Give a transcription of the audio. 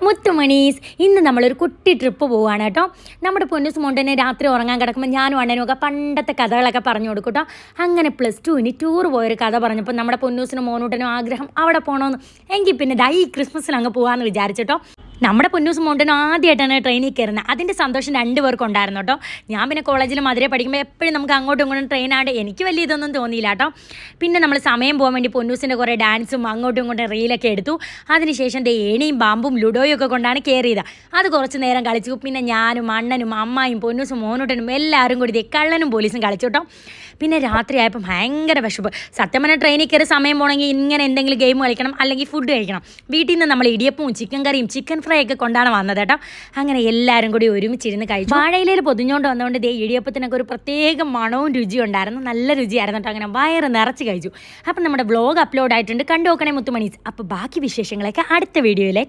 മുത്തുമണീസ് ഇന്ന് നമ്മളൊരു കുട്ടി ട്രിപ്പ് പോവുകയാണ് കേട്ടോ. നമ്മുടെ പൊന്നൂസ് മോണ്ടനെ രാത്രി ഉറങ്ങാൻ കിടക്കുമ്പോൾ ഞാനും അണ്ണനും ഒക്കെ പണ്ടത്തെ കഥകളൊക്കെ പറഞ്ഞു കൊടുക്കും കേട്ടോ. അങ്ങനെ +2 ടൂർ പോയൊരു കഥ പറഞ്ഞപ്പോൾ നമ്മുടെ പൊന്നൂസിനും മോനൂട്ടനും ആഗ്രഹം അവിടെ പോകണമെന്ന്. എങ്കിൽ പിന്നെ ഈ ക്രിസ്മസിന് അങ്ങ് പോകാമെന്ന് വിചാരിച്ചിട്ടോ. നമ്മുടെ പൊന്നൂസ് മോണ്ടനും ആദ്യമായിട്ടാണ് ട്രെയിനിൽ കയറുന്നത്. അതിൻ്റെ സന്തോഷം 2 പേർക്കും ഉണ്ടായിരുന്നു കേട്ടോ. ഞാൻ പിന്നെ കോളേജിൽ മധുരയിൽ പഠിക്കുമ്പോൾ എപ്പോഴും നമുക്ക് അങ്ങോട്ടും ഇങ്ങോട്ടും ട്രെയിനാണ്ട് എനിക്ക് വലിയ ഇതൊന്നും തോന്നിയില്ല കേട്ടോ. പിന്നെ നമ്മൾ സമയം പോകാൻ വേണ്ടി പൊന്നൂസിൻ്റെ കുറേ ഡാൻസും അങ്ങോട്ടും ഇങ്ങോട്ടും റീലൊക്കെ എടുത്തു. അതിനുശേഷം ഏണിയും ബാമ്പും ലുഡോയും ഒക്കെ കൊണ്ടാണ് കയറിയത്. അത് കുറച്ച് നേരം കളിച്ചു. പിന്നെ ഞാനും അണ്ണനും അമ്മായും പൊന്നൂസും മോനൂട്ടനും എല്ലാവരും കൂടി കള്ളനും പോലീസും കളിച്ചു കേട്ടോ. പിന്നെ രാത്രിയായപ്പോൾ ഭയങ്കര വിശപ്പ്. സത്യം പറഞ്ഞാൽ ട്രെയിനിൽ കയറി സമയം പോകണമെങ്കിൽ ഇങ്ങനെ എന്തെങ്കിലും ഗെയിം കളിക്കണം, അല്ലെങ്കിൽ ഫുഡ് കഴിക്കണം. വീട്ടിൽ നിന്ന് നമ്മൾ ഇടിയപ്പവും ചിക്കൻ കറിയും ചിക്കൻ ഫ്രൈ ഒക്കെ കൊണ്ടാണ് വന്നത് കേട്ടോ. അങ്ങനെ എല്ലാവരും കൂടി ഒരുമിച്ചിരുന്ന് കഴിച്ചു. വാഴയിലയിൽ പൊതിഞ്ഞുകൊണ്ട് വന്നുകൊണ്ട് ഇടിയപ്പത്തിനൊക്കെ ഒരു പ്രത്യേക മണവും രുചിയും ഉണ്ടായിരുന്നു. നല്ല രുചിയായിരുന്നു കേട്ടോ. അങ്ങനെ വയറ് നിറച്ച് കഴിച്ചു. അപ്പം നമ്മുടെ വ്ളോഗ് അപ്ലോഡ് ആയിട്ടുണ്ട്, കണ്ടു നോക്കണേ മുത്തുമണീസ്. അപ്പോൾ ബാക്കി വിശേഷങ്ങളൊക്കെ അടുത്ത വീഡിയോയിലെ